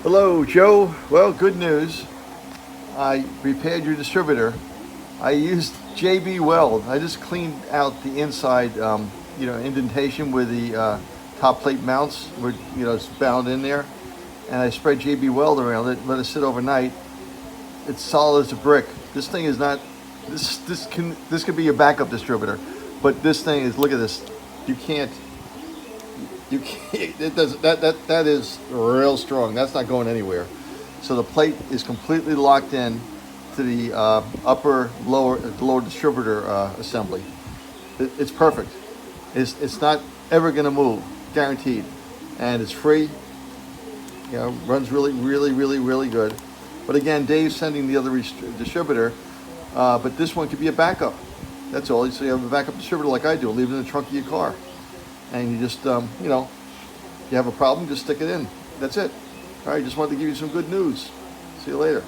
Hello, Joe. Well, good news. I repaired your distributor. I used JB Weld. I just cleaned out the inside, indentation where the top plate mounts, where it's bound in there, and I spread JB Weld around it. Let it sit overnight. It's solid as a brick. This thing is not. This could be your backup distributor, but this thing is. Look at this. You can't. You can't, it does that is real strong. That's not going anywhere. So the plate is completely locked in to the lower distributor assembly. It's perfect. It's not ever going to move, guaranteed, and it's free. Runs really good. But again, Dave's sending the other distributor, but this one could be a backup. That's all. So you have a backup distributor like I do. Leave it in the trunk of your car. And you just, you have a problem, just stick it in. That's it. All right, just wanted to give you some good news. See you later.